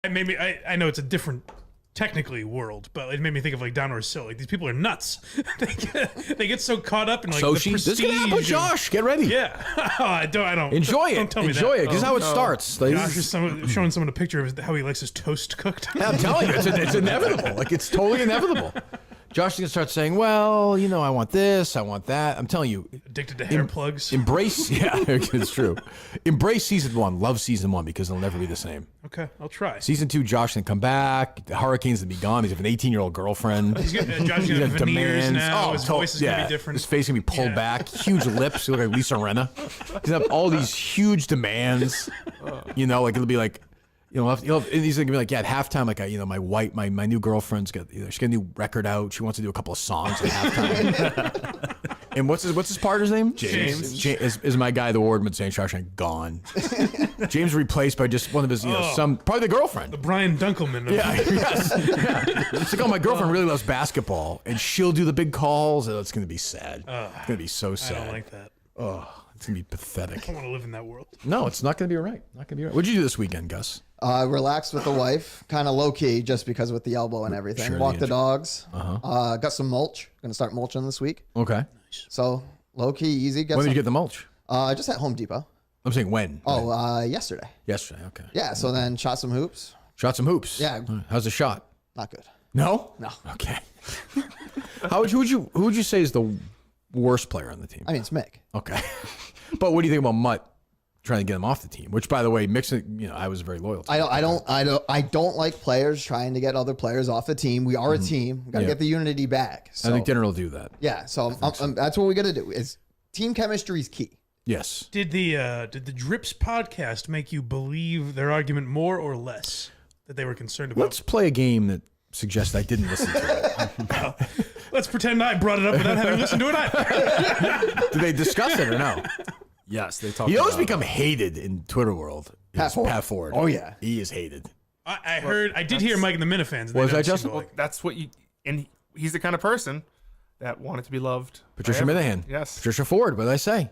I know it's a different technically world, but it made me think of like Downward Sill. Like these people are nuts. they get so caught up in like the prestige. This is gonna happen, Josh. Get ready. Yeah. I don't Enjoy it. Don't tell me Enjoy that. it. Because how it starts. Like, Josh is showing someone a picture of how he likes his toast cooked. Yeah, I'm telling you, it's inevitable. Like it's totally inevitable. Josh is gonna start saying, "Well, you know, I want this, I want that." I'm telling you, addicted to hair plugs. Embrace, yeah, it's true. Embrace season 1. Love season 1 because it'll never be the same. Okay, I'll try. Season 2, Josh can come back. The Hurricanes will be gone. He's got an 18-year-old girlfriend. Josh's gonna have veneers now. His voice is gonna be different. His face gonna be pulled back. Huge lips. He look like Lisa Rinna. He's gonna have all these huge demands. You know, like it'll be like. You know, he's gonna be like, yeah, at halftime, like, my new girlfriend's got, she's got a new record out. She wants to do a couple of songs at halftime. And what's his partner's name? James. Is my guy, the Wardman St. Shawshank, gone. James replaced by just one of his, probably the girlfriend. The Brian Dunkelman. Yes. It's like, my girlfriend really loves basketball, and she'll do the big calls. Oh, it's gonna be sad. It's gonna be so sad. I don't like that. Oh, it's gonna be pathetic. I don't want to live in that world. No, it's not gonna be right. Not gonna be right. What'd you do this weekend, Gus? Relaxed with the wife, kind of low key, just because with the elbow and everything. Sure, Walked the dogs. Got some mulch. Gonna start mulching this week. Okay. So low key, easy. When did you get the mulch? Just at Home Depot. I'm saying when? Yesterday. Yesterday. Okay. Yeah. So then shot some hoops. Shot some hoops. Yeah. How's the shot? Not good. No. No. Okay. Who would you say is the worst player on the team? I mean, it's Mick. Okay. But what do you think about Mutt trying to get him off the team? Which, by the way, mixing, I was very loyal to. I don't like players trying to get other players off the team. We are a team. We got to get the unity back. So, I think dinner will do that. Yeah. So, that's what we got to do. Is team chemistry is key. Yes. Did the Drips podcast make you believe their argument more or less that they were concerned about? Let's play a game that suggests I didn't listen to it. Let's pretend I brought it up without having listened to it either. Did they discuss it or no? Yes, they talked. He always become hated in Twitter world. Pat Ford. Oh yeah, he is hated. I did hear Mike and the Minifans. Was that just? Well, that's what you. And he's the kind of person that wanted to be loved. Patricia Minahan. Yes. Patricia Ford. What did I say?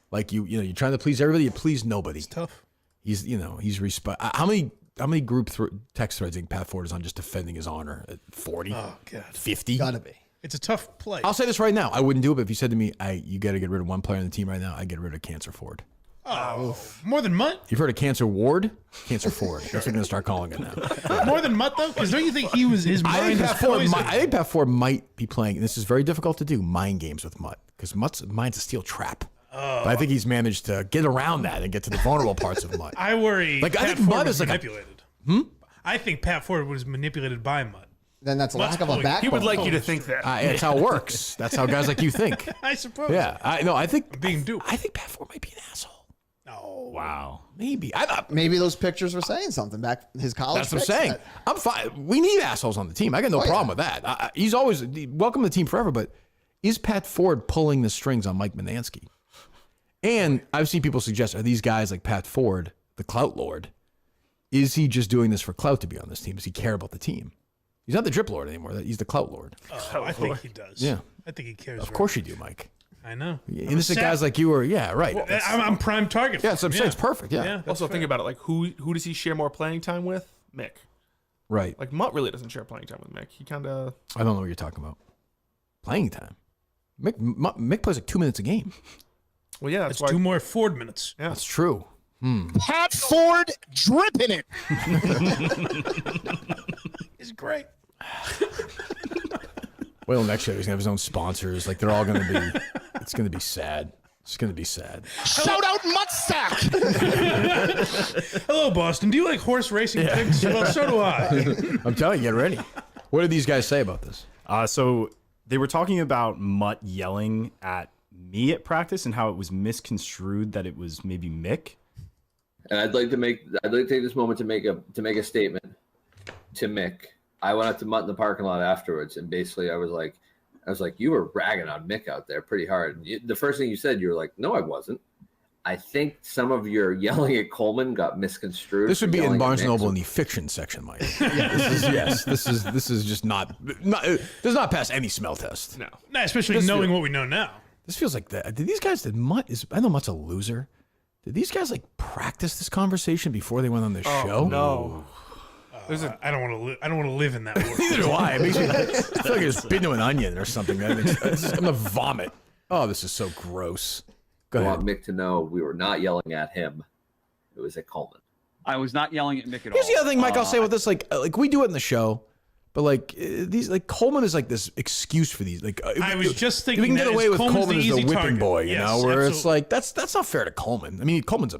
Like you're trying to please everybody. You please nobody. It's tough. He's How many group text threads do you think Pat Ford is on just defending his honor? 40? Oh God, 50? Gotta be. It's a tough play. I'll say this right now. I wouldn't do it, but if you said to me, you got to get rid of one player on the team right now, I'd get rid of Cancer Ford. Oh, more than Mutt? You've heard of Cancer Ward? Cancer Ford. That's what we're going to start calling it now. More than Mutt, though? Because don't you think his mind is poisoned? I think Pat Ford might be playing, and this is very difficult to do, mind games with Mutt, because Mutt's mind's a steel trap. But I think he's managed to get around that and get to the vulnerable parts of Mutt. I worry I think Mutt is manipulated. I think Pat Ford was manipulated by Mutt. Then that's a lack of a backbone. He would like you to think that. That's how it works. That's how guys like you think. I suppose. Yeah. I think I'm being duped. I think Pat Ford might be an asshole. No. Wow. Maybe. Maybe those pictures were saying something back his college. That's what I'm saying. I'm fine. We need assholes on the team. I got no problem with that. He's always welcome to the team forever. But is Pat Ford pulling the strings on Mike Manansky? And I've seen people suggest, are these guys like Pat Ford, the clout lord? Is he just doing this for clout to be on this team? Does he care about the team? He's not the drip lord anymore. He's the clout lord. I think he does. Yeah. I think he cares. Of course you do, Mike. I know. Innocent guys like you are, yeah, right. Well, I'm prime target. Yeah, that's what I'm saying. It's perfect. Yeah. Also, think about it. Like, who does he share more playing time with? Mick. Right. Like, Mutt really doesn't share playing time with Mick. He kind of... I don't know what you're talking about. Playing time. Mick plays like 2 minutes a game. Well, yeah, that's It's why... 2 more Ford minutes. Yeah. That's true. Pat Ford dripping it. It's great. Well, next year he's gonna have his own sponsors. Like they're all gonna be. It's gonna be sad. It's gonna be sad. Shout out Muttsack. Hello, Boston. Do you like horse racing pigs? Well, so do I. I'm telling you, get ready. What did these guys say about this? So they were talking about Mutt yelling at me at practice and how it was misconstrued that it was maybe Mick. And I'd like to take this moment to make a statement to Mick. I went up to Mutt in the parking lot afterwards, and basically I was like, you were ragging on Mick out there pretty hard. The first thing you said, you were like, no, I wasn't. I think some of your yelling at Coleman got misconstrued. This would be in Barnes & Noble in the fiction section, Mike. This is just not does not pass any smell test. No. Nah, especially knowing what we know now. This feels like that. I know Mutt's a loser. Did these guys like practice this conversation before they went on the show? No. I don't want to live. I don't want to live in that world. Neither do I. It makes me, I feel like I just bit into an onion or something. I'm gonna vomit. Oh, this is so gross. Go I ahead. want Mick to know we were not yelling at him. It was at Coleman. I was not yelling at Mick at all. Here's the other thing, Mike. I'll say with this, like we do it in the show, but these, like Coleman is like this excuse for these. Like I was just thinking we can that get away with Coleman's Coleman the as the easy whipping target. boy, you Yes, know, where it's absolutely. like that's not fair to Coleman. I mean, Coleman's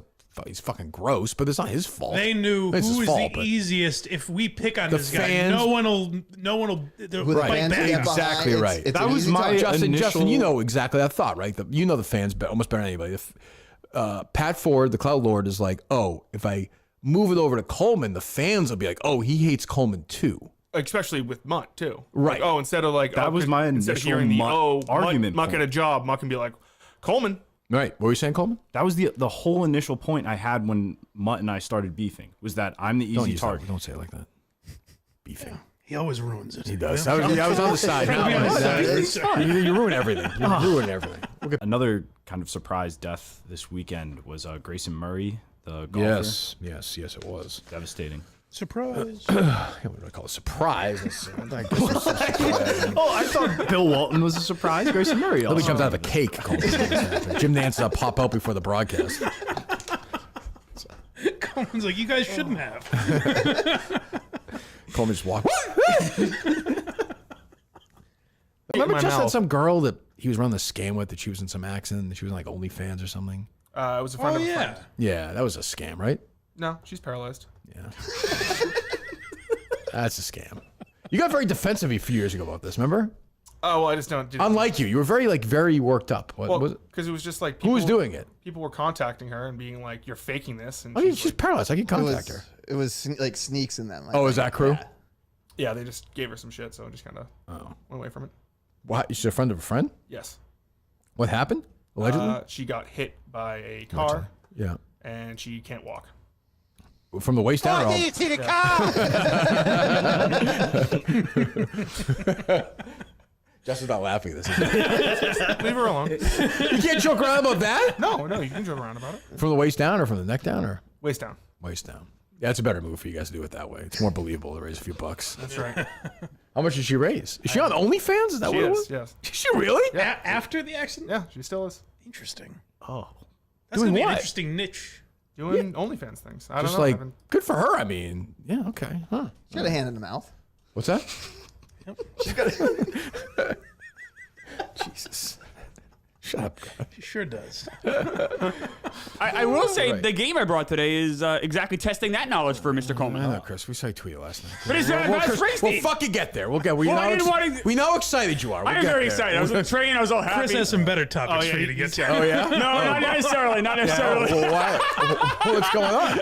he's fucking gross, but it's not his fault. They knew It's his who is fault, the but- easiest. If we pick on The this guy, fans- no one will. They'll With fight fans back. get behind, Exactly it's- right. it's That an was easy my- target. Justin, initial- you know exactly that thought, right? You know the fans almost better than anybody. Pat Ford, the Cloud Lord, is like, oh, if I move it over to Coleman, the fans will be like, oh, he hates Coleman too. Especially with Mutt too. Right. Like, instead of like That was my instead of initial hearing the Mutt argument Mutt point. get a job, Mutt can be like, Coleman. Right. What were you saying, Coleman? That was the whole initial point I had when Mutt and I started beefing, was that I'm the easy target. Don't say it like that. Beefing. He always ruins it. He does. I was on the side. Trying to be on the side. You ruin everything. You ruin everything. Another kind of surprise death this weekend was Grayson Murray, the golfer. Yes, it was. Devastating. Surprise. What do I call it? Surprise. I I thought Bill Walton was a surprise. Grayson Murray Nobody comes out of a cake. Coleman. Jim Nance will pop out before the broadcast. Coleman's like, you guys shouldn't have. Coleman just walked. My Remember just had mouth. some girl that he was running the scam with that she was in some accident that she was in like OnlyFans or something. It was a friend Oh of a yeah. friend. Yeah, that was a scam, right? No, she's paralyzed. Yeah. That's a scam. You got very defensive a few years ago about this, remember? Oh well, I just don't. Unlike you were very worked up. What was Well, it? because it was just like Who was people- doing it? People were contacting her and being like, "You're faking this," and I mean, she's she's like, paralyzed. I can contact her. It was like Sneaks in them. Oh, is that crew? "Yeah, they just gave her some shit," so I just kind of went away from it. What? She's a friend of a friend? Yes, What happened? Allegedly? she got hit by a car Yeah. and she can't walk. From the waist down? Or all... Justin's not laughing at this. Leave her alone. You can't joke around about that? No, you can joke around about it. From the waist down or from the neck down or Waist down. waist down? Yeah, it's a better move for you guys to do it that way. It's more believable to raise a few bucks. That's right. How much did she raise? Is she on OnlyFans? Is that She what it is. was? Yes. Is she really? After the accident. Yeah, she still is Interesting. Oh. That's Doing gonna be an what? interesting niche. doing OnlyFans things. I don't Just know. I like, haven't- good for her. I mean, yeah, okay. Huh. She had a hand in the mouth. What's that? Jesus. Shut up, God. She sure does. I will say Right. the game I brought today is exactly testing that knowledge for Mr. Coleman. I know, Chris. We saw you tweet it last night. But it's not Chris, Springs we'll team. fucking get there. We Well, I didn't wanna- we know how excited you are. We'll I am get very there. excited. I was on the train. I was all happy. Chris has some better topics Oh, yeah, for you to you get said- to. Oh, yeah? No, not necessarily. Not necessarily. Well, why? What's going on?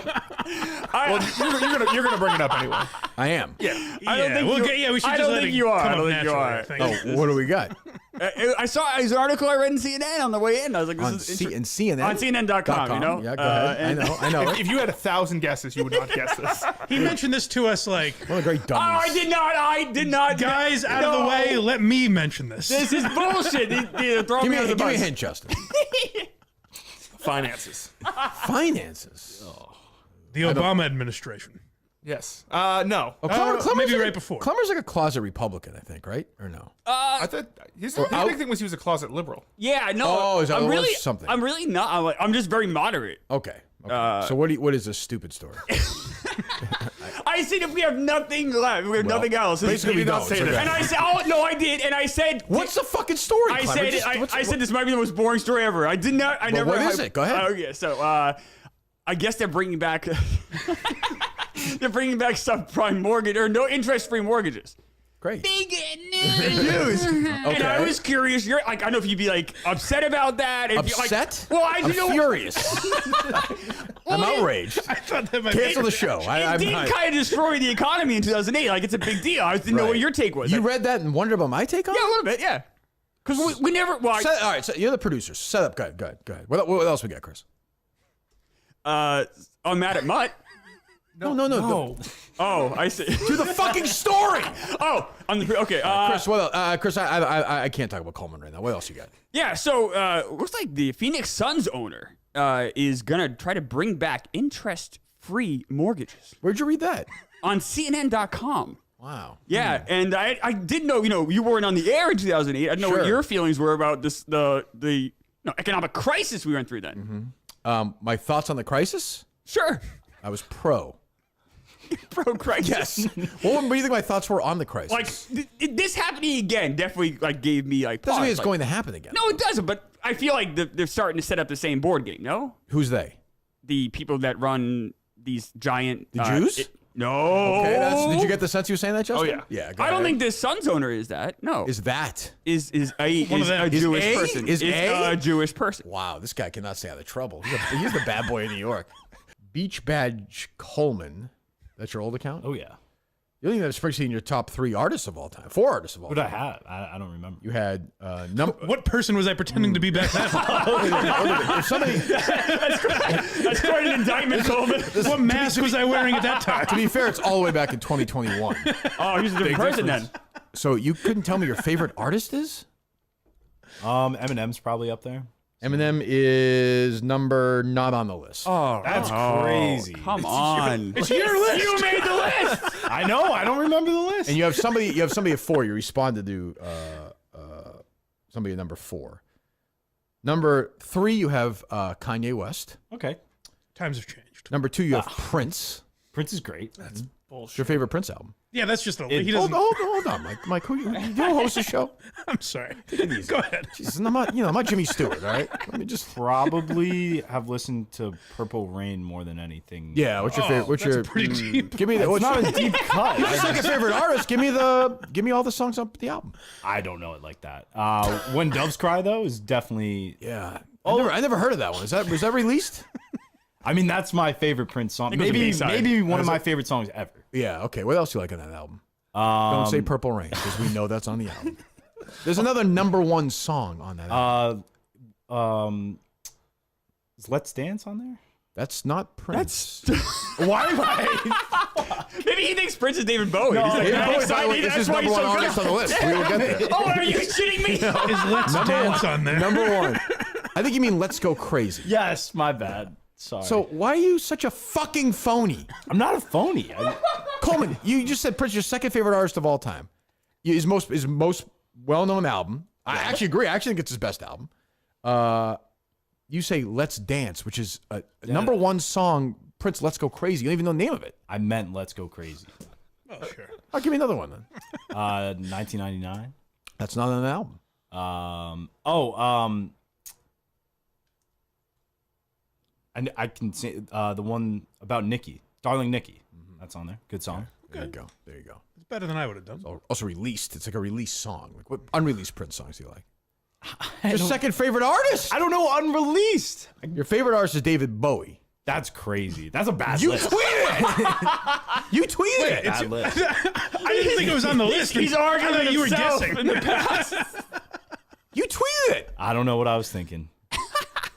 You're gonna bring it up anyway. I am. I don't think we should I just don't let think it you are. come I up don't think you naturally, are. I think. Oh, what do we got? I saw an article I read in CNN on the way in. I was like, On this is CNN? on CNN.com, you know? Yeah, go ahead. and- I know. If you had 1,000 guesses, you would not guess this. He mentioned this to us like, What a great Oh, dummies. I did not. guys, out of the No. way, let me mention this. This is bullshit. They're throwing Give me me, under the give me a bus. hint, Justin. Finances. Finances. The Obama administration. Yes. No. Oh, Clemmer's maybe like right a- before. Clemmer's like a closet Republican, I think, right? Or no? I thought his out- big thing was he was a closet liberal. Yeah, no. Oh, is that I'm what it was? really Something. I'm really not. I'm just very moderate. Okay. So what is this stupid story? I said if we have nothing left, we have nothing else. basically we not don't. say It's that. okay. And I said, oh no, I did, and I said, What's the fucking story, I Clemmer? said, Just- I said this might be the most boring story ever. I did not. I never. what is it? Go ahead. Okay, so I guess they're bringing back. They're bringing back subprime mortgage or no interest-free mortgages. Great. Big news. And I was curious. You're like, I don't know if you'd be like upset about that. If you're, like, Upset? well, I I'm you know. furious. I'm outraged. I thought that might Cancel the show. It did kind of destroy the economy in 2008. Like, it's a big deal. I didn't know what Right. your take was. You Like, read that and wondered about my take on yeah, a it? little bit, yeah. Because we never. Well, All right, so you're the producers. Set up. Go ahead. What else we got, Chris? I'm mad at Mutt. No. Oh, I see. Do the fucking story. Oh, okay. Chris, what else? Chris, I can't talk about Coleman right now. What else you got? Yeah, so looks like the Phoenix Suns owner is gonna try to bring back interest-free mortgages Where'd you read that? on CNN.com. Wow. Yeah, and I did know, you weren't on the air in 2008. I didn't know what Sure. your feelings were about this the economic crisis we went through then. My thoughts on the crisis? Sure. I was pro. Pro crisis. Yes. What do you think my thoughts were on the crisis? Like this happening again definitely like gave me like doesn't pause. mean it's Like, going to happen again. No, it doesn't. But I feel like they're starting to set up the same board game. No, Who's they? the people that run these giant Jews? no. Okay, did you get the sense you were saying that, Justin? Oh yeah. Yeah. go I don't ahead. think the Suns owner is that. No. Is that? Is One of them. a Is Jewish A? person. Is A? a Jewish person. Wow, this guy cannot stay out of trouble. He's the bad boy in New York. Beach Badge Coleman. That's your old account? Oh, yeah. You don't even have Springsteen in your top 3 artists of all time. 4 artists of all What did I time. have? I don't remember. You had What person was I pretending to be back then? if somebody. That's quite an indictment, Coleman. What mask was I wearing at that time? To be fair, it's all the way back in 2021. Oh, he's a different person then. So you couldn't tell me your favorite artist is? Eminem's probably up there. Eminem is number not on the list. Oh, That's crazy. Come on. It's your list. You made the list. I know. I don't remember the list. And you have somebody at 4. You responded to somebody at number 4. Number 3, you have Kanye West. Okay. Times have changed. Number 2, you have Prince. Prince is great. What's your favorite Prince album? Yeah, that's just a. It- He Hold doesn't. on, Mike. Who you don't host a show? I'm sorry. Go ahead. Jesus, I'm not Jimmy Stewart, all right? Let me just. Probably have listened to Purple Rain more than anything. Yeah, what's your favorite? What's that's your? pretty deep. Give me the. It's What's not a deep cut. your second favorite artist? Give me all the songs on the album. I don't know it like that. When Doves Cry though is definitely. Yeah. I never heard of that one. Was that released? I mean, that's my favorite Prince song. it was a Maybe B-side. one of my favorite songs ever. Yeah. Okay. What else do you like on that album? Don't say Purple Rain because we know that's on the album. There's another number 1 song on that album. Is Let's Dance on there? That's not Prince. Why am I? Maybe he thinks Prince is David Bowie. He's like, David "I'm Bowie, by the way, excited. this is That's why number he's 1 so artist good." on the list. We will get there. Oh, are you kidding me? Is Let's Dance on there? Number 1. I think you mean Let's Go Crazy. Yes, my bad. Sorry. So why are you such a fucking phony? I'm not a phony. Coleman, you just said Prince, your second favorite artist of all time. His most well-known album. I actually agree. I actually think it's his best album. You say Let's Dance, which is a number 1 song, Prince, Let's Go Crazy. You don't even know the name of it. I meant Let's Go Crazy. Oh, sure. I'll give me another one then. 1999. That's not on an album. I can say the one about Nikki, Darling Nikki. That's on there. Good song. There you go. There you go. It's better than I would have done. Also released. It's like a released song. Like what unreleased Prince songs do you like? Your second favorite artist? I don't know. Unreleased. Your favorite artist is David Bowie. That's crazy. That's a bad You list. tweeted it. You tweeted it. Bad list. I didn't think it was on the list. He's I arguing thought you were himself guessing. in the past. You tweeted it. I don't know what I was thinking.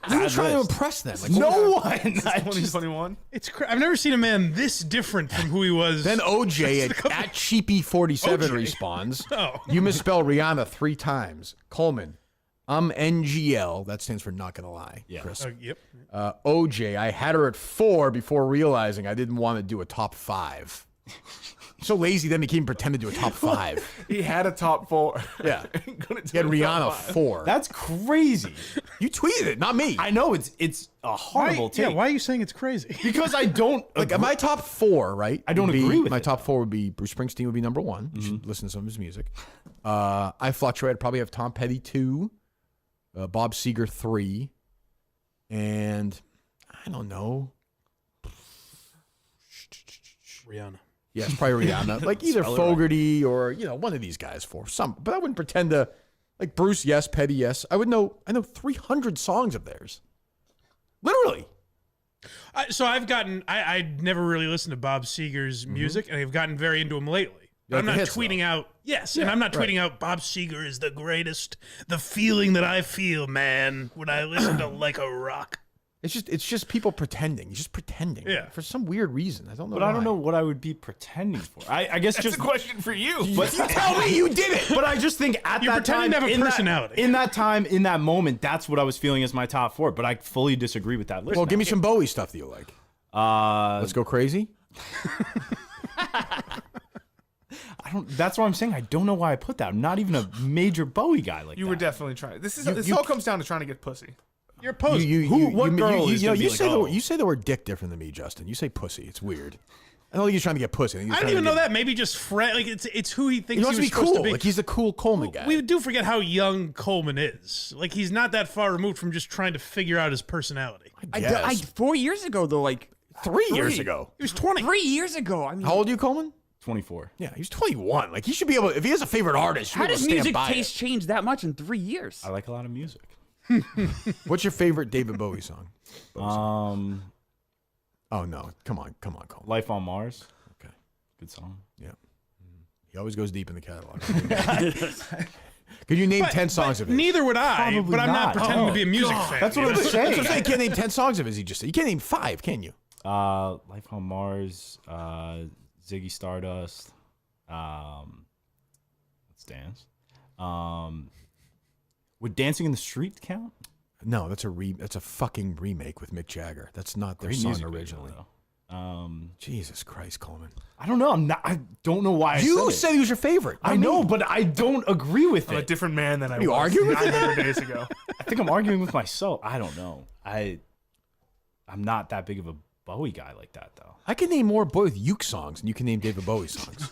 You were Bad trying to list. impress them. Like, No one. 2021. It's I've never seen a man this different from who he was. Then OJ at Cheapy47 OJ. responds. Oh. You misspell Rihanna 3 times. Coleman. NGL. That stands for not gonna lie. Yeah. Chris. Yep. OJ. I had her at 4 before realizing I didn't want to do a top 5. So lazy, then he came pretend to do a top 5. He had a top 4. Yeah. Gonna do He had a Rihanna top 5. 4. That's crazy. You tweeted it, not me. I know it's a horrible take. Yeah, why are you saying it's crazy? Because I don't Like my top 4, right? I don't would be- agree with my it, top 4 would be Bruce Springsteen would be number 1. You should listen to some of his music. I fluctuate. I'd probably have Tom Petty 2, Bob Seger 3, and I don't know. Rihanna. Yeah, it's probably Rihanna. Like either Fogerty or one of these guys for some. But I wouldn't pretend to like Bruce. Yes, Petty. Yes, I know 300 songs of theirs. Literally. So I've gotten. I never really listened to Bob Seger's music, and I've gotten very into him lately. You like I'm the not hits, tweeting out. Yes, and I'm not tweeting out. Bob Seger is the greatest. The feeling that I feel, man, when I listen to Like a Rock. It's just people pretending. You're just pretending. Yeah. For some weird reason. I don't know. But I don't why. know what I would be pretending for. I guess That's just a question for you. But Tell me you did it. But I just think at You're that pretending time, to have a in that- personality. in that time, in that moment, that's what I was feeling as my top 4. But I fully disagree with that list. Well, now. give me some Bowie stuff that you like. Let's go crazy. That's what I'm saying. I don't know why I put that. I'm not even a major Bowie guy like that. You were definitely trying. This all comes down to trying to get pussy. You're post. What girl is gonna be like, oh. You say the word dick different than me, Justin. You say pussy. It's weird. I don't think he's trying to get pussy. I don't even know that. Maybe just like it's who he thinks He wants to be supposed cool. to be. Like he's a cool Coleman guy. We do forget how young Coleman is. Like he's not that far removed from just trying to figure out his personality. I 4 years ago though, like 3 years ago. He was 20. 3 years ago. I mean, How old are you, Coleman? 24. Yeah, he's 21. Like he should be able. If he has a favorite artist, how does music taste change that much in 3 years? I like a lot of music. What's your favorite David Bowie song? Oh no! Come on, Coleman. Life on Mars. Okay, Good song. yeah. He always goes deep in the catalog. Could you name 10 songs of his? Neither would I, Probably but I'm not not. pretending to be a music fan. That's what I'm saying. That's what I'm saying. You can't name 10 songs of his. He just said. You can't name 5, can you? Life on Mars. Ziggy Stardust. Let's dance. Would Dancing in the Street count? No, that's a fucking remake with Mick Jagger. That's not their Great song music video, originally. though. Jesus Christ, Coleman. I don't know. I don't know why. You I said he was your favorite. I know, but I don't agree with I'm a it. different man than I you was arguing with 900 days ago. I think I'm arguing with myself. I don't know. I'm not that big of a Bowie guy like that, though. I can name more Bowie Uke songs than you can name David Bowie songs.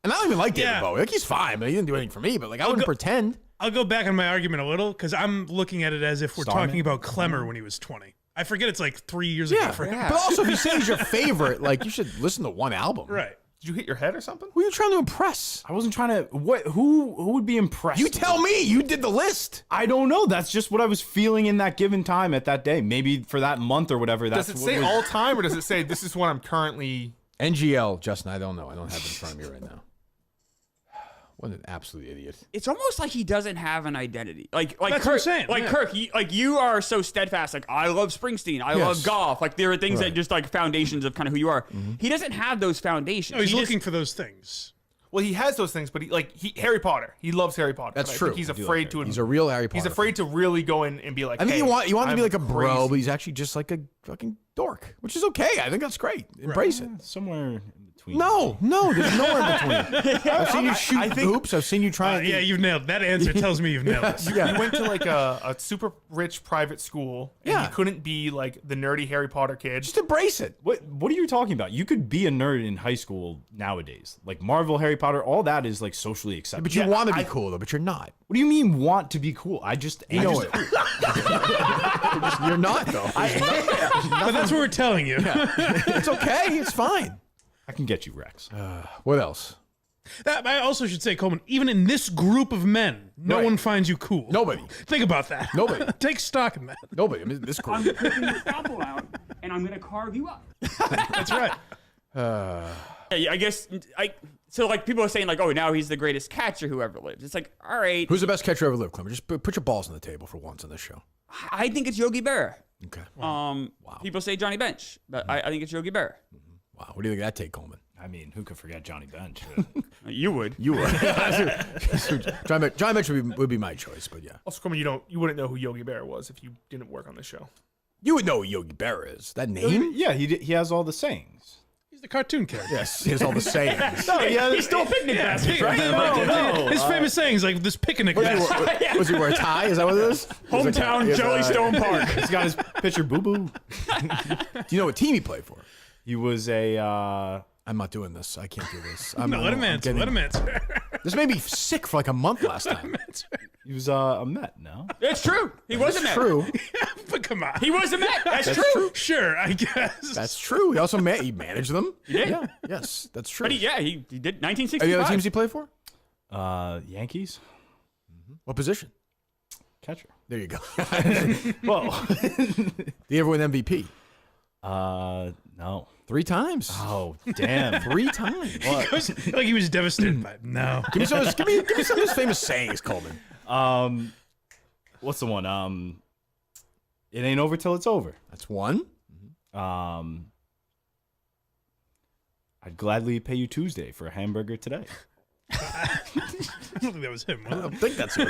And I don't even like David Yeah. Bowie. Like he's fine, but he didn't do anything for me. But like I wouldn't pretend. I'll go back on my argument a little because I'm looking at it as if we're Starman? talking about Clemmer when he was 20. I forget it's like 3 years ago for him. But also, if you say he's your favorite, like you should listen to one album. Right. Did you hit your head or something? Who are you trying to impress? I wasn't trying to. What? Who would be impressed? You tell me. You did the list. I don't know. That's just what I was feeling in that given time at that day. Maybe for that month or whatever. That's Does it what say was- all time or does it say this is what I'm currently? NGL, Justin. I don't know. I don't have it in front of me right now. What an absolute idiot. It's almost like he doesn't have an identity. Like That's Kirk, what I'm saying, Like yeah. Kirk, you are so steadfast. Like I love Springsteen. I love Yes. golf. Like there are things Right. that just like foundations of kind of who you are. He doesn't have those foundations. No, he's He just- looking for those things. Well, he has those things, but Harry Potter. He loves Harry Potter. That's but I true. think he's I do afraid to. He's a real Harry Potter. He's afraid to really go in and be like. I think hey, you want him to I'm be like a bro, crazy. but he's actually just like a fucking dork, which is okay. I think that's great. Embrace it. somewhere in between. No, there's nowhere in between. I've seen you shoot hoops. I've seen you try. Yeah, you've nailed that answer. Tells me you've nailed it. You went to like a super rich private school, and Yeah. you couldn't be like the nerdy Harry Potter kid. Just embrace it. What are you talking about? You could be a nerd in high school nowadays. Like Marvel, Harry Potter, all that is like socially acceptable. But you want to be cool though, but you're not. What do you mean want to be cool? I just You know it. You're not though. But that's what we're telling you. It's okay. It's fine. I can get you Rex. What else? That I also should say, Coleman, even in this group of men, no Right. one finds you cool. Nobody. Think about that. Nobody. Take stock in that. Nobody. I mean, this I'm group. picking the scalpel out and I'm gonna carve you up. That's right. I guess so. Like people are saying, like, oh, now he's the greatest catcher who ever lived. It's like, all right, Who's the best catcher ever lived, Clemmer? Just put your balls on the table for once on this show. I think it's Yogi Berra. Okay. People say Johnny bench, but I think it's Yogi Berra. Wow. What do you think of that take, Coleman? I mean, who could forget Johnny Bench? You would. You would. John Mitch would be my choice, but yeah. Also, Coleman, you wouldn't know who Yogi Berra was if you didn't work on this show. You would know who Yogi Berra is. That name? Yeah, he has all the sayings. He's the cartoon character. Yes. He has all the sayings. No, He's still a picnic basket, right? no. His famous sayings like this picnic basket. Was he wear a tie? Is that what it is? Hometown Jellystone Park. He's got his pitcher Boo Boo. Do you know what team he played for? He was a. I'm not doing this. I can't do this. No, let him answer. Let him answer. This made me sick for like a month last time. He was a Met. No. It's true. He was a Met. True. But come on. He was a Met. That's true. Sure, I guess. That's true. He also he managed them. He did. Yeah. Yes, that's true. But he did 1965. Any other teams he played for? Yankees. What position? Catcher. There you go. Whoa. Did he ever win MVP? No. 3 times. Oh, damn. 3 times. Like he was devastated by it. No. Give me some of his famous sayings, Coleman. What's the one? It ain't over till it's over. That's one. I'd gladly pay you Tuesday for a hamburger today. I don't think that was him. I Was it? don't think that's it.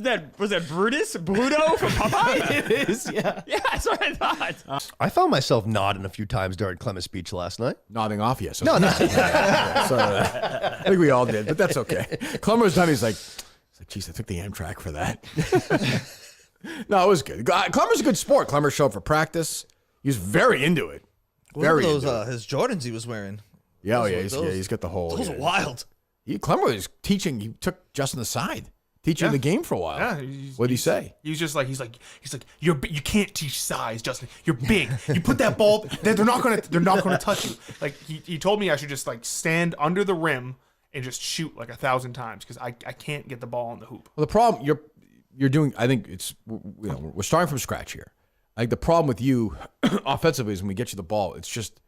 Was that Bruto from Popeye? It is, yeah. Yeah, that's what I thought. I found myself nodding a few times during Clement's speech last night. Nodding off, yes. No, no. Sorry. I think we all did, but that's okay. Clemmer was done. He's like, geez, I took the Amtrak for that. No, it was good. Clemmer's a good sport. Clemmer showed up for practice. He was very into it. Very those into it. his Jordans he was wearing. Yeah, those he's got the whole. Those are wild. Clemmer was teaching. He took Justin aside, teaching the game for a while. Yeah, what did he say? He was just like, he's like, you can't teach size, Justin. You're big. You put that ball, they're not gonna touch you. Like he told me I should just like stand under the rim and just shoot like 1,000 times because I can't get the ball on the hoop. Well, the problem you're doing, I think it's we're starting from scratch here. I think the problem with you offensively is when we get you the ball, it's just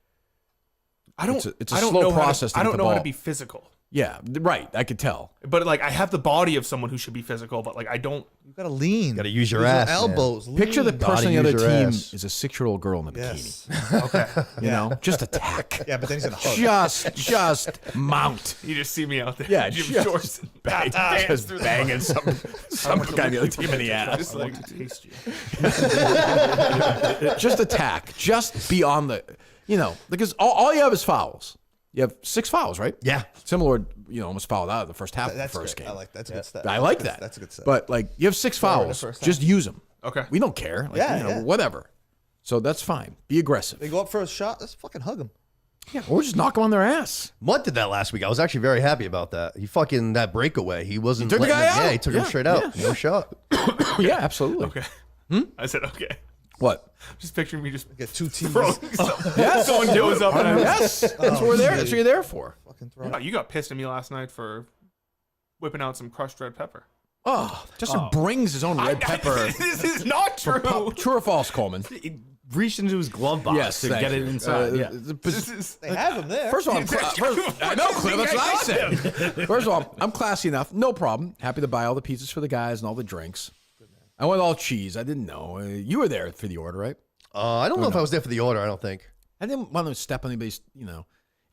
it's a slow process. I don't know how to be be physical. Yeah, right. I could tell. But like I have the body of someone who should be physical, but like I don't. You gotta lean. Gotta use your ass, man. elbows. Picture the lean. person on the other use your team ass. is a 6-year-old girl in a Yes. bikini. Okay. You know, just attack. Yeah, but then he's gonna hug. Just mount. You just see me out there. Yeah, gym just shorts and bang, dance just through the banging some guy on the other team in the I ass. just like to taste you. Just attack. Just be on the, because all you have is fouls. You have 6 fouls, right? Yeah. Similar, almost fouled out of the first half That's of the first good. game. I like that's a good stat. I like that. That's a good stat. But like, you have 6 in the fouls. first Just use them. Okay. We don't care. Like, Yeah. whatever. So that's fine. Be aggressive. They go up for a shot. Let's fucking hug him. Yeah, or just knock them on their ass. Mutt did that last week. I was actually very happy about that. He fucking, that breakaway. He wasn't. He took the letting guy him- out. Yeah, he took him Yeah, straight out. No shot. Yeah, absolutely. Okay. I said okay. What? Just picturing me just Get 2 teams. throwing something. Yes. Someone goes up and I'm Yes. That's what we're there. That's what you're there for. Fucking throw. Oh, you got pissed at me last night for whipping out some crushed red pepper. Oh, Justin brings his own red pepper. This is not true. True or false, Coleman? He reached into his glove box Yes, to thank get you. it inside. Yeah. This is They have him there. First of all, I know, Cliff. That's what I said. First of all, I'm classy enough. No problem. Happy to buy all the pizzas for the guys and all the drinks. I went all cheese. I didn't know. You were there for the order, right? I don't know if I was there for the order. I don't think. I didn't want to step on anybody's,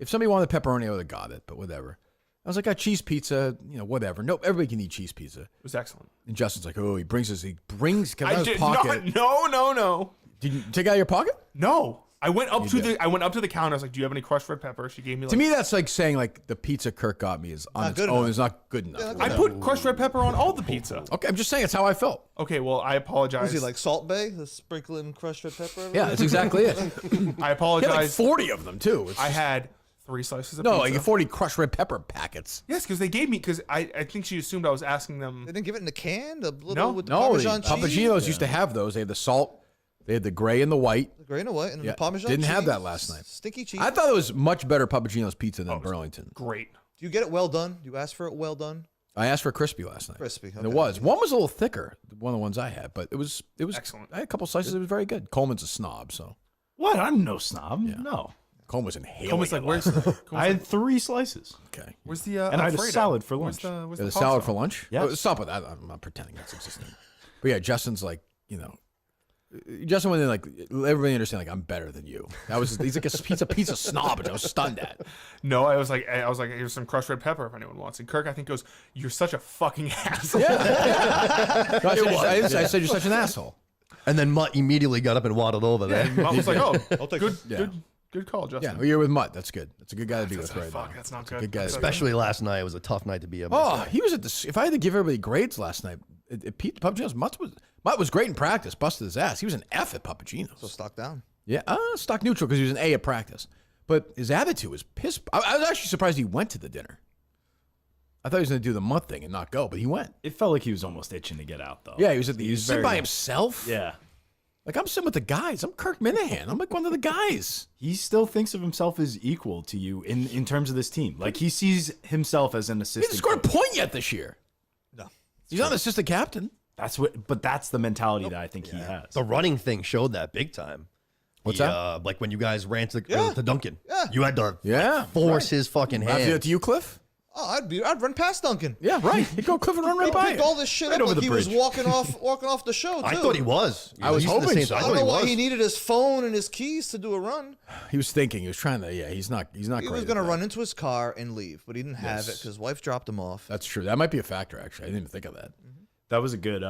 if somebody wanted pepperoni, I would have got it, but whatever. I was like, cheese pizza, whatever. Nope, everybody can eat cheese pizza. It was excellent. And Justin's like, he brings comes out I of his did pocket. not. No. Did you take it out of your pocket? No. I went up to the counter. I was like, "Do you have any crushed red pepper?" She gave me. Like, To me, that's like saying like the pizza Kirk got me is on Not its good own enough. is not good enough. I put crushed red pepper on all the pizza. Okay, I'm just saying it's how I felt. Okay, well, I apologize. Was he like Salt Bay? The sprinkling crushed red pepper? Yeah, everywhere? that's exactly it. I He had like apologize. 40 of them too. I had 3 slices of No, pizza. like 40 crushed red pepper packets. Yes, because they gave me because I think she assumed I was asking them. They didn't give it in a can. The little No. with the No, Parmesan cheese. Papagino's used to have those. They had the salt, they had the gray and the white. The gray and the white, and Yeah, the Parmesan didn't cheese. have that last night. Stinky cheese. I thought it was much better Papagino's pizza than Burlington. Great. Do you get it well done? Do you ask for it well done? I asked for crispy last night. Crispy, And it okay. was. One was a little thicker, one of the ones I had, but it was Excellent. I had a couple slices. It was very good. Coleman's a snob, so What? I'm no snob. No. Coleman was inhaling. Coleman's like, it "Where's last night. I had 3 slices. Okay. where's the And I had a Alfredo? salad for Where's lunch. Where's The the salad pasta? for lunch? Yes. Oh, stop with that. I'm not pretending that's existing. But yeah, Justin's like, Justin went in like, everybody understand like I'm better than you. He's like a pizza snob, and I was stunned at. No, I was like, here's some crushed red pepper if anyone wants. And Kirk, I think, goes, "You're such a fucking asshole." Yeah. I said you're such an asshole. And then Mutt immediately got up and waddled over there. Mom was like, "Oh, take good call, Justin." Yeah, well, you're with Mutt. That's good. That's a good guy to be with That's- right fuck, now. that's not a good. good guy. to be with. Especially last night. It was a tough night to be able. Oh, he was at the. If I had to give everybody grades last night, Pete Papagino's Mutt was great in practice, busted his ass. He was an F at Papagino's. So stock down. Yeah, stock neutral because he was an A at practice, but his attitude was piss. I was actually surprised he went to the dinner. I thought he was going to do the Mutt thing and not go, but he went. It felt like he was almost itching to get out, though. Yeah, he was sitting by very- himself. Yeah. Like I'm sitting with the guys. I'm Kirk Minahan. I'm like one of the guys. He still thinks of himself as equal to you in terms of this team. Like he sees himself as an He assistant. didn't score a point yet this year. No. He's not an assistant captain. But that's the mentality that I think he has. The running thing showed that big time. What's that? Like when you guys ran to Yeah. Duncan. Yeah. You had to Yeah, force his fucking I do that hand. to you, Cliff. Oh, I'd run past Duncan. Yeah, right. He'd go Cliff and run right He by picked it. all this shit Right up over like the he was bridge. walking off the show too. I thought he was. I was He said the hoping same so. thing. I I don't thought know he why was. he needed his phone and his keys to do a run. He was thinking. He was trying to. Yeah, he's not. He great was at gonna that. run into his car and leave, but he didn't have it Yes. because his wife dropped him off. That's true. That might be a factor. Actually, I didn't even think of that. That was a good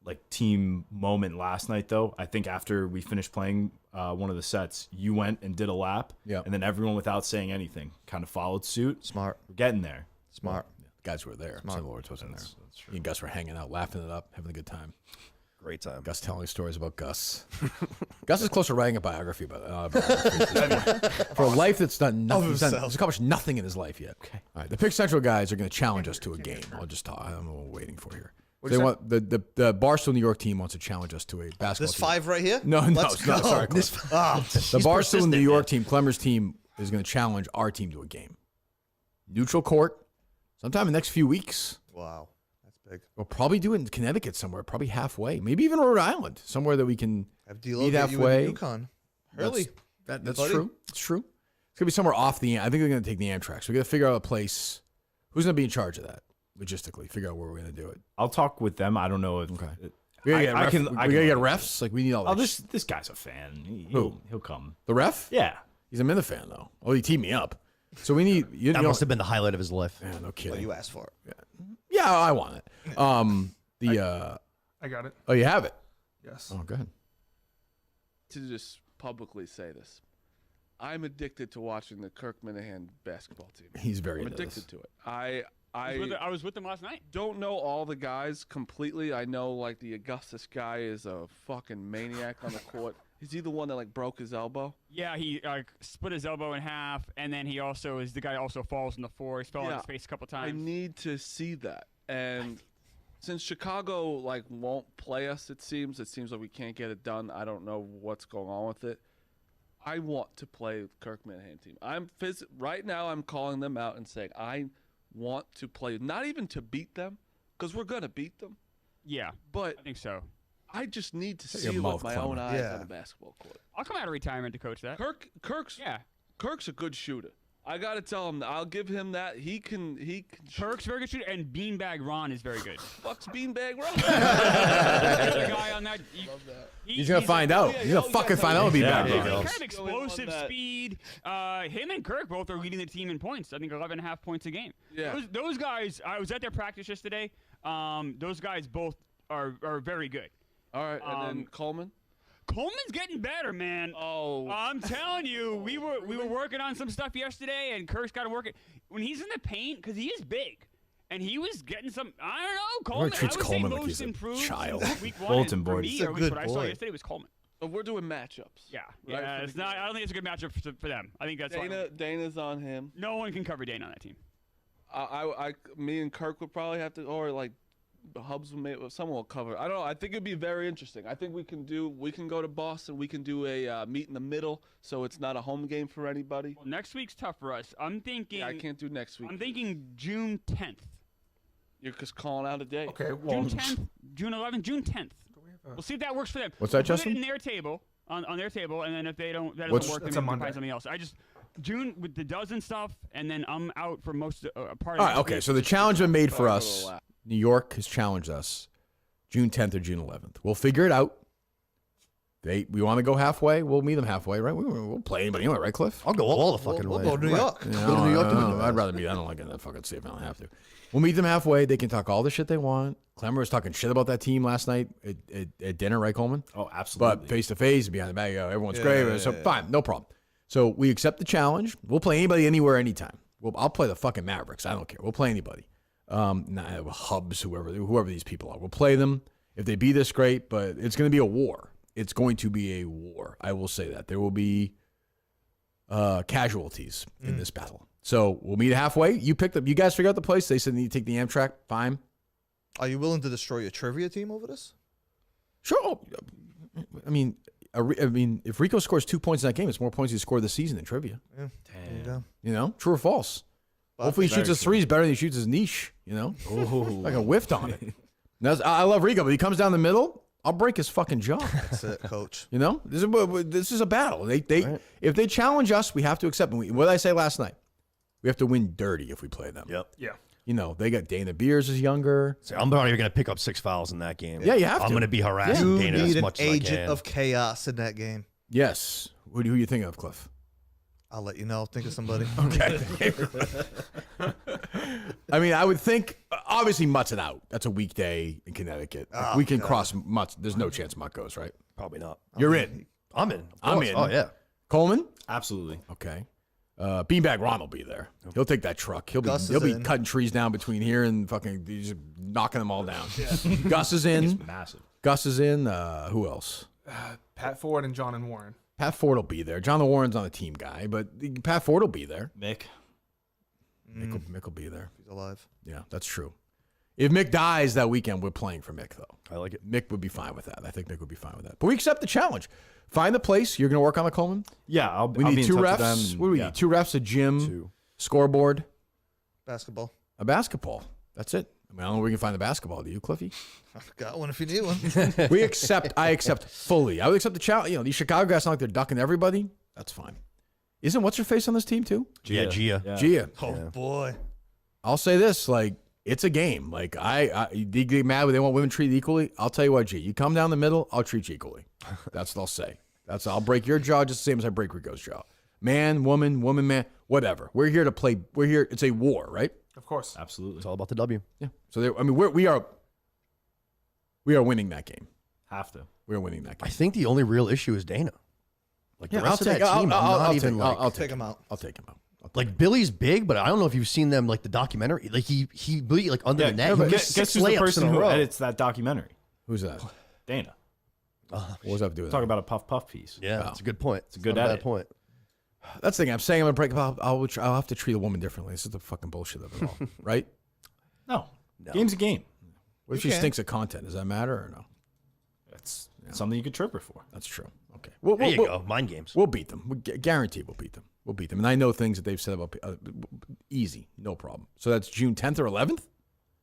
like team moment last night, though. I think after we finished playing one of the sets, you went and did a lap, and then everyone, without saying anything, kind of followed suit. Smart. We're getting there. Smart. Guys were there. St. Lawrence wasn't there. You and Gus were hanging out, laughing it up, having a good time. Great time. Gus telling stories about Gus. Gus is close to writing a biography, but for a life that's done nothing, he's accomplished nothing in his life yet. Okay. All right, the Pick Central guys are going to challenge us to a game. I'll just talk. I'm waiting for here. They want the Barstool New York team wants to challenge us to a basketball. This team. 5 right here? No, Let's go. sorry. This, the Barstool New York team, Clemmer's team, is going to challenge our team to a game. Neutral court, sometime in the next few weeks. wow. That's big. We'll probably do it in Connecticut somewhere, probably halfway, maybe even Rhode Island, somewhere that we can Have D-Lo meet get you halfway. in UConn. Hurley. That's buddy. true. It's true. It's gonna be somewhere off the. I think they're gonna take the Amtrak. So we got to figure out a place. Who's gonna be in charge of that logistically? Figure out where we're gonna do it. I'll talk with them. I don't know if We gotta get I can get refs. Like we need all. Oh, this. this guy's a fan. Who? He'll come. The ref? Yeah. He's a Minute fan though. Oh, he teamed me up. So we need. You That know, must have been the highlight of his life. Yeah, no Well, kidding. you asked for it. Yeah, I want it. I got it. Oh, you have it. Yes. Oh, go ahead. To just publicly say this, I'm addicted to watching the Kirk Minahan basketball team. He's very I'm into addicted this. to it. I was with them last night. don't know all the guys completely. I know like the Augustus guy is a fucking maniac on the court. Is he the one that like broke his elbow? Yeah, he split his elbow in half, and then he also is the guy who also falls on the floor. He's fell on his face a couple I times. need to see that. And since Chicago like won't play us, it seems like we can't get it done. I don't know what's going on with it. I want to play with Kirk Minahan team. Right now I'm calling them out and saying I want to play, not even to beat them, because we're gonna beat them. Yeah, But I think so. I just need to Shut see your it mouth, with my Clemmer. own eyes Yeah. on a basketball court. I'll come out of retirement to coach that. Kirk's a good shooter. I gotta tell him. I'll give him that. He can. Kirk's very good shooter, and Beanbag Ron is very good. Fuck's beanbag Ron. The other guy on that. He's gonna find out. He's gonna fucking find out. Be Yeah, back. there you Kind go. of explosive speed. Him and Kirk both are leading the team in points. I think 11.5 points a game. Yeah. Those guys. I was at their practice yesterday. Those guys both are very good. All right, and then Coleman. Coleman's getting better, man. Oh, I'm telling you, we were working on some stuff yesterday, and Kirk's got to work it when he's in the paint because he is big, and he was getting some. I don't know, Coleman. treats I would Coleman say like most he's a improved child. since week 1 Bulletin and for board. me, He's a or at least good what I saw boy. yesterday was Coleman. so we're doing matchups. Yeah, Right yeah. from It's the not. I don't think it's a good matchup for them. I think that's Dana's on him. no one can cover Dana on that team. Me and Kirk would probably have to, or like Hubs someone will cover. I don't know. I think it'd be very interesting. I think we can go to Boston. We can do a meet in the middle, so it's not a home game for anybody. Well, next week's tough for us. I'm thinking. Yeah, I can't do next week. I'm thinking June 10th. You're just calling out a day. Okay. Well, June 10th, June 11th, June 10th. We'll see if that works for them. What's that, We'll put Justin? it in their table, on their table, and then if they don't, that What's- doesn't work, then That's a we can Monday. find something else. I just June with the dozen stuff, and then I'm out for most part. All of right. next Okay. week. So the challenge been made for Back us. to the lap. New York has challenged us. June 10th or June 11th. We'll figure it out. We want to go halfway. We'll meet them halfway, right? We'll play anybody, right, Cliff? I'll go all the fucking We'll way. go to New York. No, Go to New York to no, do no, that. I'd rather be. I don't like getting that fucking safe. I don't have to. We'll meet them halfway. They can talk all the shit they want. Clemmer was talking shit about that team last night at dinner, right, Coleman? Oh, absolutely. But face to face, behind the back, everyone's great. So fine, no problem. So we accept the challenge. We'll play anybody, anywhere, anytime. I'll play the fucking Mavericks. I don't care. We'll play anybody. Hubs, whoever these people are. We'll play them. If they beat us, great. But it's going to be a war. It's going to be a war. I will say that. There will be casualties in this battle. So we'll meet halfway. You guys figure out the place. They said you need to take the Amtrak. Fine. Are you willing to destroy your trivia team over this? Sure. I mean, if Rico scores 2 points in that game, it's more points he scored this season in trivia. Yeah. There you go. You know, true or false? But Hopefully he shoots his threes better than he shoots his niche. You know, like a whiffed on it. I love Rico, but he comes down the middle. I'll break his fucking jaw. That's it, coach. You know, this is a battle. If they challenge us, we have to accept them. What did I say last night? We have to win dirty if we play them. Yep. yeah. You know, they got Dana Beers is younger. So I'm probably going to pick up 6 fouls in that game. Yeah, you have to. I'm going to be harassing You Dana as need an much as I agent can. of chaos in that game. Yes. Who you think of, Cliff? I'll let you know. Think of somebody. Okay. I mean, I would think, obviously, Mutt's an out. That's a weekday in Connecticut. Oh, we can God. cross Mutt. There's no chance Mutt goes, right? Probably not. You're in. I'm in. Of I'm course. in. Oh yeah. Coleman? Absolutely. Okay. Beanbag Ron will be there. He'll take that truck. He'll Gus be is in. cutting trees down between here and fucking just knocking them all down. Gus is in. It's massive. Gus is in. Who else? Pat Ford and John and Warren. Pat Ford will be there. John the Warren's not a team guy, but Pat Ford will be there. Mick. Mick will be there. He's alive. Yeah, that's true. If Mick dies that weekend, we're playing for Mick, though. I like it. Mick would be fine with that. I think Mick would be fine with that. But we accept the challenge. Find the place. You're going to work on the Coleman? Yeah, I'll We be need in two touch with refs. them. What do we Yeah. need? 2 refs, a gym, scoreboard, Basketball. a basketball. That's it. I mean, I don't know where we can find the basketball. Do you, Cliffy? I've got one if you need one. I accept fully. I would accept the challenge. You know, these Chicago guys sound like they're ducking everybody. That's fine. Isn't what's her face on this team too? Yeah, Gia. Gia. Oh boy. I'll say this: like, it's a game. Like, they get mad when they want women treated equally. I'll tell you what, Gia, you come down the middle, I'll treat you equally. That's what I'll say. I'll break your jaw just the same as I break Rico's jaw. Man, woman, man, whatever. We're here to play. We're here. It's a war, right? Of course. Absolutely. It's all about the W. Yeah. So we are winning that game. Have to. We are winning that I game. think the only real issue is Dana. Like the rest of that team, I'll Take him out. I'll take him out. Like Billy's big, but I don't know if you've seen them like the documentary. Like he like under the net. Yeah, He but gets guess 6 who's the layups person in a who row. edits that documentary? Who's that? Dana. What was that doing? Talk about a puff piece. Yeah, that's a good point. It's a good not edit. bad point. That's the thing. I'm saying I'm gonna break. I'll have to treat a woman differently. This is the fucking bullshit of it all, right? No. Game's a game. What if she stinks of content? Does that matter or no? That's something you could trip her for. That's true. Okay. There you go. Mind games. We'll beat them. Guaranteed we'll beat them. We'll beat them. And I know things that they've said about easy, no problem. So that's June 10th or 11th?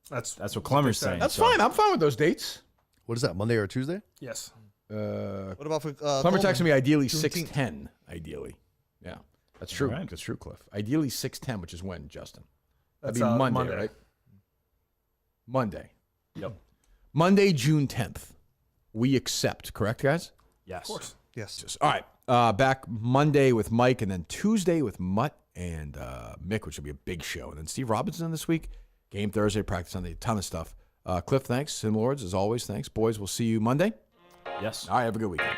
That's what Clemmer's saying. That's fine. I'm fine with those dates. What is that? Monday or Tuesday? Yes. What about for Clemmer texted me ideally Juneteenth. 6:10. Ideally. Yeah. That's true. All right. That's true, Cliff. Ideally 6:10, which is when, Justin? That'd That's, be Monday, Monday. right? Monday. Yep. Monday, June 10th. We accept, correct, guys? Yes. Of course. Yes. All right. Back Monday with Mike, and then Tuesday with Mutt and Mick, which will be a big show. And then Steve Robinson this week. Game Thursday, practice Sunday, a ton of stuff. Cliff, thanks. Sim Lords, as always, thanks. Boys, we'll see you Monday. Yes. All right, have a good weekend.